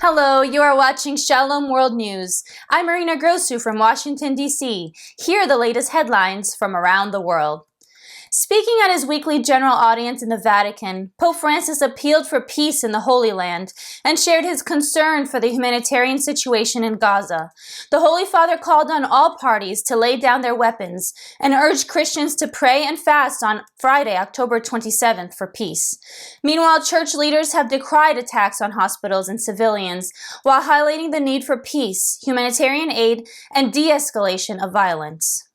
Hello, you are watching Shalom World News. I'm Marina Grosu from Washington, D.C. Here are the latest headlines from around the world. Speaking at his weekly general audience in the Vatican, Pope Francis appealed for peace in the Holy Land and shared his concern for the humanitarian situation in Gaza. The Holy Father called on all parties to lay down their weapons and urged Christians to pray and fast on Friday, October 27th for peace. Meanwhile, church leaders have decried attacks on hospitals and civilians while highlighting the need for peace, humanitarian aid, and de-escalation of violence.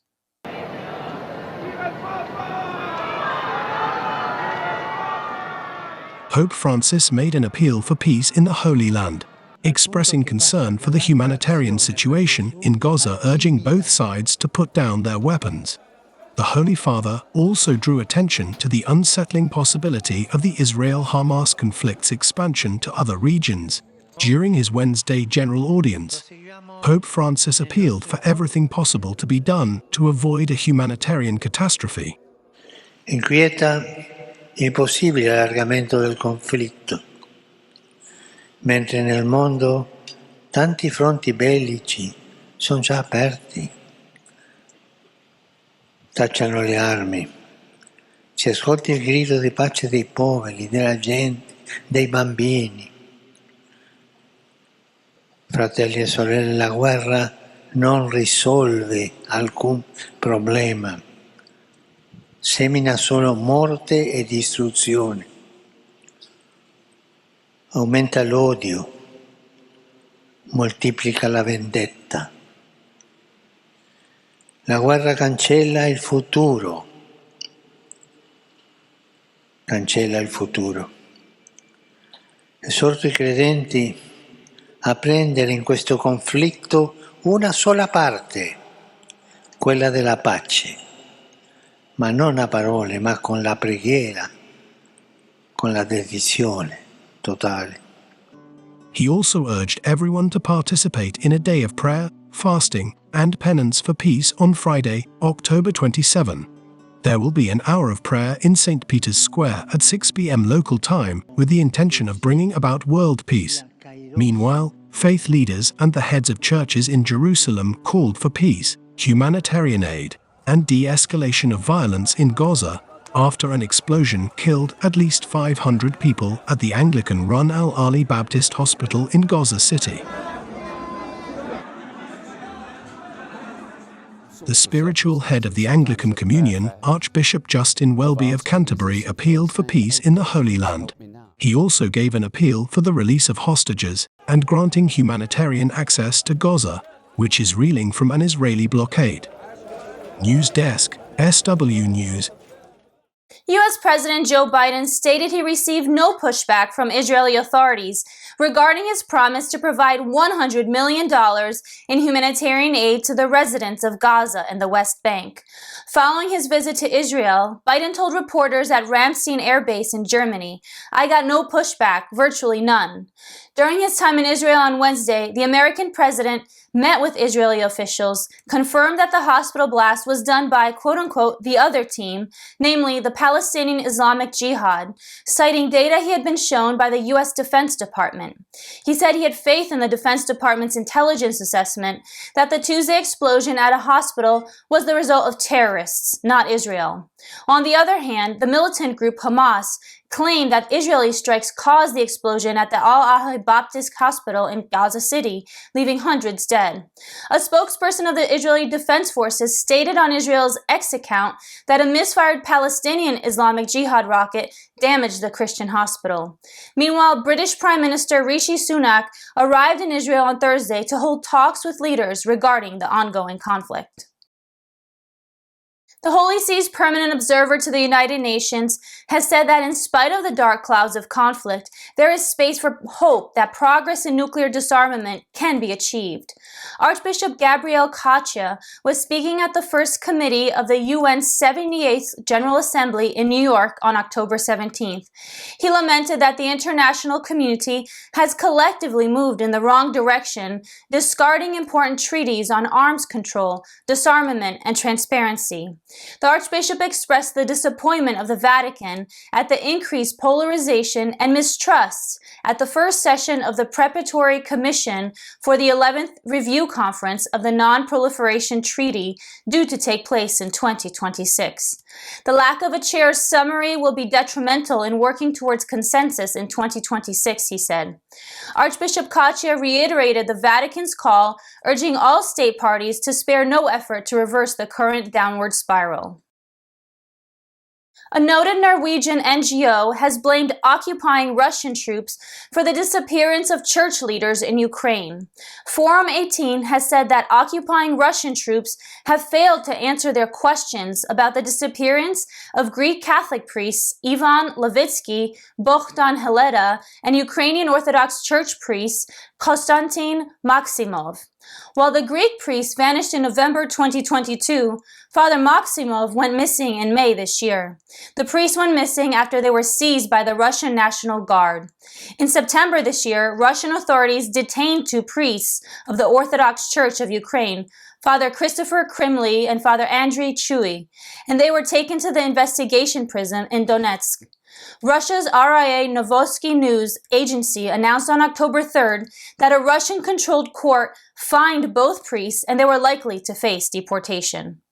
Pope Francis made an appeal for peace in the Holy Land, expressing concern for the humanitarian situation in Gaza, urging both sides to put down their weapons. The Holy Father also drew attention to the unsettling possibility of the Israel-Hamas conflict's expansion to other regions. During his Wednesday general audience, Pope Francis appealed for everything possible to be done to avoid a humanitarian catastrophe. Inquieta il possibile allargamento del conflitto, mentre nel mondo tanti fronti bellici sono già aperti. Tacciano le armi, si ascolti il grido di pace dei poveri, della gente, dei bambini. Fratelli e sorelle, la guerra non risolve alcun problema. Semina solo morte e distruzione, aumenta l'odio, moltiplica la vendetta. La guerra cancella il futuro, Esorto i credenti a prendere in questo conflitto una sola parte, quella della pace. Ma non a parole, ma con la preghiera, con la dedizione totale. He also urged everyone to participate in a day of prayer, fasting, and penance for peace on Friday, October 27. There will be an hour of prayer in St. Peter's Square at 6 p.m. local time with the intention of bringing about world peace. Meanwhile, faith leaders and the heads of churches in Jerusalem called for peace, humanitarian aid, and de-escalation of violence in Gaza after an explosion killed at least 500 people at the Anglican-run Al-Ali Baptist Hospital in Gaza City. The spiritual head of the Anglican Communion, Archbishop Justin Welby of Canterbury, appealed for peace in the Holy Land. He also gave an appeal for the release of hostages and granting humanitarian access to Gaza, which is reeling from an Israeli blockade. News Desk, SW News. U.S. President Joe Biden stated he received no pushback from Israeli authorities regarding his promise to provide $100 million in humanitarian aid to the residents of Gaza and the West Bank. Following his visit to Israel, Biden told reporters at Ramstein Air Base in Germany, "I got no pushback, virtually none." During his time in Israel on Wednesday, the American president met with Israeli officials, confirmed that the hospital blast was done by, quote-unquote, the other team, namely the Palestinian Islamic Jihad, citing data he had been shown by the U.S. Defense Department. He said he had faith in the Defense Department's intelligence assessment that the Tuesday explosion at a hospital was the result of terrorists, not Israel. On the other hand, the militant group Hamas claimed that Israeli strikes caused the explosion at the Al-Ali Baptist Hospital in Gaza City, leaving hundreds dead. A spokesperson of the Israeli Defense Forces stated on Israel's X account that a misfired Palestinian Islamic Jihad rocket damaged the Christian hospital. Meanwhile, British Prime Minister Rishi Sunak arrived in Israel on Thursday to hold talks with leaders regarding the ongoing conflict. The Holy See's permanent observer to the United Nations has said that in spite of the dark clouds of conflict, there is space for hope that progress in nuclear disarmament can be achieved. Archbishop Caccia was speaking at the First Committee of the UN's 78th General Assembly in New York on October 17th. He lamented that the international community has collectively moved in the wrong direction, discarding important treaties on arms control, disarmament, and transparency. The Archbishop expressed the disappointment of the Vatican at the increased polarization and mistrust at the first session of the Preparatory Commission for the 11th Review Conference of the Non-Proliferation Treaty due to take place in 2026. The lack of a chair's summary will be detrimental in working towards consensus in 2026, he said. Archbishop Caccia reiterated the Vatican's call, urging all state parties to spare no effort to reverse the current downward spiral. A noted Norwegian NGO has blamed occupying Russian troops for the disappearance of church leaders in Ukraine. Forum 18 has said that occupying Russian troops have failed to answer their questions about the disappearance of Greek Catholic priests Ivan Levitsky, Bogdan Heleta, and Ukrainian Orthodox Church priest Konstantin Maximov. While the Greek priest vanished in November 2022, Father Maximov went missing in May this year. The priest went missing after they were seized by the Russian National Guard. In September this year, Russian authorities detained 2 priests of the Orthodox Church of Ukraine, Father Christopher Krimly and Father Andrei Chui, and they were taken to the investigation prison in Donetsk. Russia's RIA Novosti News agency announced on October 3rd that a Russian-controlled court fined both priests and they were likely to face deportation.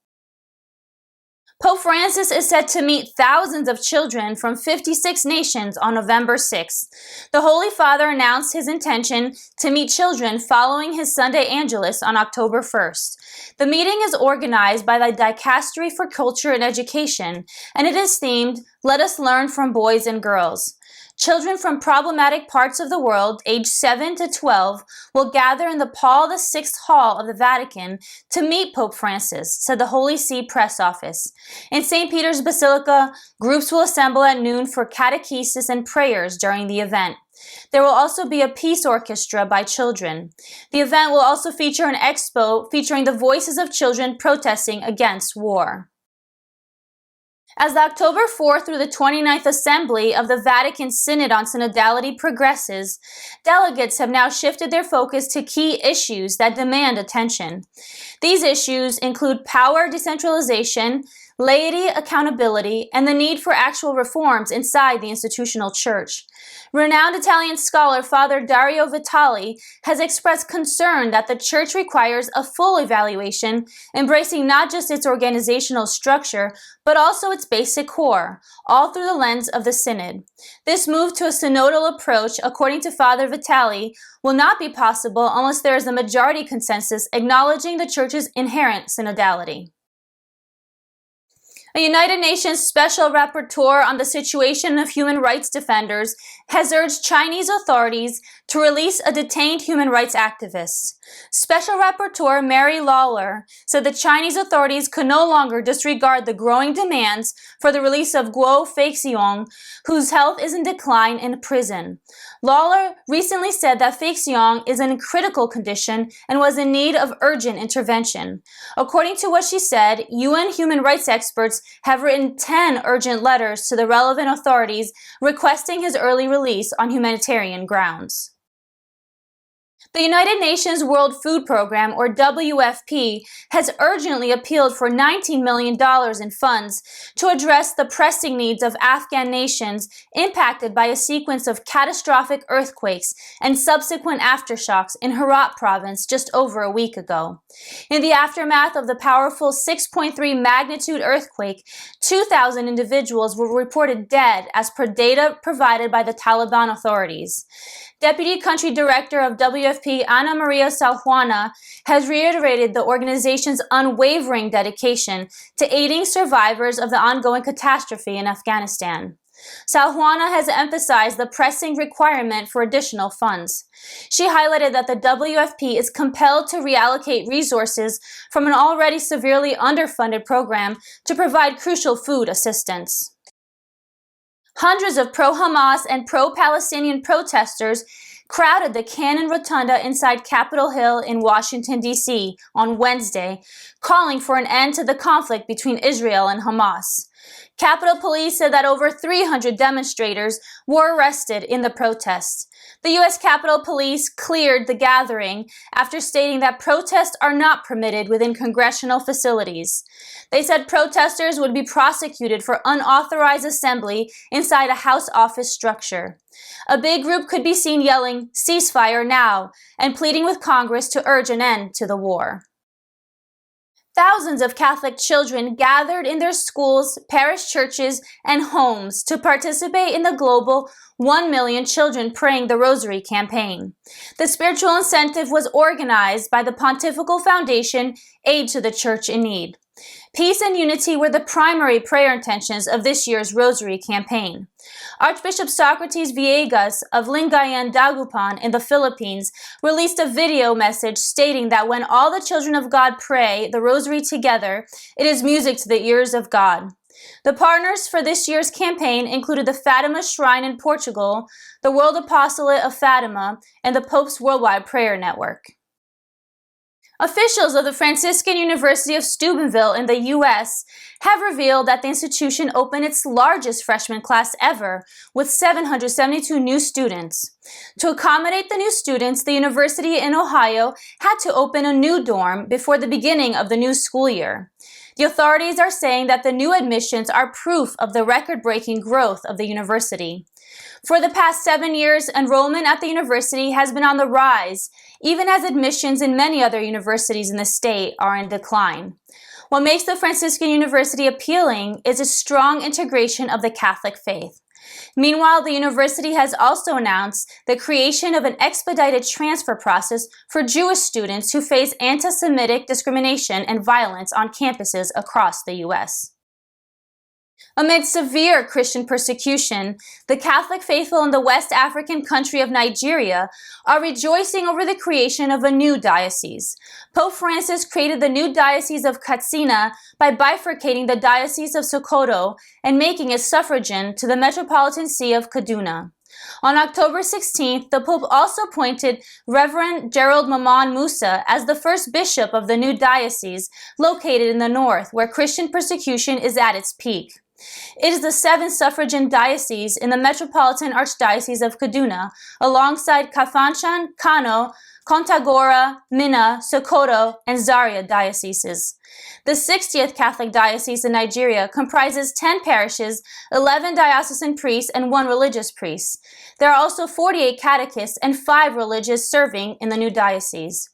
Pope Francis is set to meet thousands of children from 56 nations on November 6th. The Holy Father announced his intention to meet children following his Sunday Angelus on October 1st. The meeting is organized by the Dicastery for Culture and Education, and it is themed, "Let us learn from boys and girls." Children from problematic parts of the world, aged 7 to 12, will gather in the Paul VI Hall of the Vatican to meet Pope Francis, said the Holy See press office. In St. Peter's Basilica, groups will assemble at noon for catechesis and prayers during the event. There will also be a peace orchestra by children. The event will also feature an expo featuring the voices of children protesting against war. As the October 4th through the 29th Assembly of the Vatican Synod on Synodality progresses, delegates have now shifted their focus to key issues that demand attention. These issues include power decentralization, laity accountability, and the need for actual reforms inside the institutional church. Renowned Italian scholar Father Dario Vitali has expressed concern that the church requires a full evaluation, embracing not just its organizational structure, but also its basic core, all through the lens of the Synod. This move to a synodal approach, according to Father Vitali, will not be possible unless there is a majority consensus acknowledging the church's inherent synodality. A United Nations Special Rapporteur on the situation of human rights defenders has urged Chinese authorities to release a detained human rights activist. Special Rapporteur Mary Lawler said the Chinese authorities could no longer disregard the growing demands for the release of Guo Feixiong, whose health is in decline in prison. Lawler recently said that Feixiong is in critical condition and was in need of urgent intervention. According to what she said, UN human rights experts have written 10 urgent letters to the relevant authorities requesting his early release on humanitarian grounds. The United Nations World Food Program, or WFP, has urgently appealed for $19 million in funds to address the pressing needs of Afghan nations impacted by a sequence of catastrophic earthquakes and subsequent aftershocks in Herat province just over a week ago. In the aftermath of the powerful 6.3 magnitude earthquake, 2,000 individuals were reported dead as per data provided by the Taliban authorities. Deputy Country Director of WFP, Ana Maria Saljuana, has reiterated the organization's unwavering dedication to aiding survivors of the ongoing catastrophe in Afghanistan. Saljuana has emphasized the pressing requirement for additional funds. She highlighted that the WFP is compelled to reallocate resources from an already severely underfunded program to provide crucial food assistance. Hundreds of pro-Hamas and pro-Palestinian protesters crowded the Cannon Rotunda inside Capitol Hill in Washington, D.C. on Wednesday, calling for an end to the conflict between Israel and Hamas. Capitol Police said that over 300 demonstrators were arrested in the protests. The U.S. Capitol Police cleared the gathering after stating that protests are not permitted within congressional facilities. They said protesters would be prosecuted for unauthorized assembly inside a House office structure. A big group could be seen yelling, "Ceasefire now," and pleading with Congress to urge an end to the war. Thousands of Catholic children gathered in their schools, parish churches, and homes to participate in the global 1 Million Children Praying the Rosary campaign. The spiritual incentive was organized by the Pontifical Foundation Aid to the Church in Need. Peace and unity were the primary prayer intentions of this year's Rosary campaign. Archbishop Socrates Villegas of Lingayen, Dagupan in the Philippines released a video message stating that when all the children of God pray the Rosary together, it is music to the ears of God. The partners for this year's campaign included the Fatima Shrine in Portugal, the World Apostolate of Fatima, and the Pope's Worldwide Prayer Network. Officials of the Franciscan University of Steubenville in the U.S. have revealed that the institution opened its largest freshman class ever, with 772 new students. To accommodate the new students, the university in Ohio had to open a new dorm before the beginning of the new school year. The authorities are saying that the new admissions are proof of the record-breaking growth of the university. For the past 7 years, enrollment at the university has been on the rise, even as admissions in many other universities in the state are in decline. What makes the Franciscan University appealing is its strong integration of the Catholic faith. Meanwhile, the university has also announced the creation of an expedited transfer process for Jewish students who face anti-Semitic discrimination and violence on campuses across the U.S. Amid severe Christian persecution, the Catholic faithful in the West African country of Nigeria are rejoicing over the creation of a new diocese. Pope Francis created the new Diocese of Katsina by bifurcating the Diocese of Sokoto and making it suffragan to the Metropolitan See of Kaduna. On October 16th, the Pope also appointed Reverend Gerald Maman Musa as the first bishop of the new diocese located in the north, where Christian persecution is at its peak. It is the seventh suffragan diocese in the Metropolitan Archdiocese of Kaduna, alongside Kafanchan, Kano, Kontagora, Minna, Sokoto, and Zaria dioceses. The 60th Catholic Diocese in Nigeria comprises 10 parishes, 11 diocesan priests, and 1 religious priest. There are also 48 catechists and 5 religious serving in the new diocese.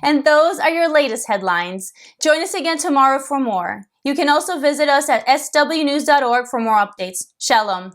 And those are your latest headlines. Join us again tomorrow for more. You can also visit us at swnews.org for more updates. Shalom.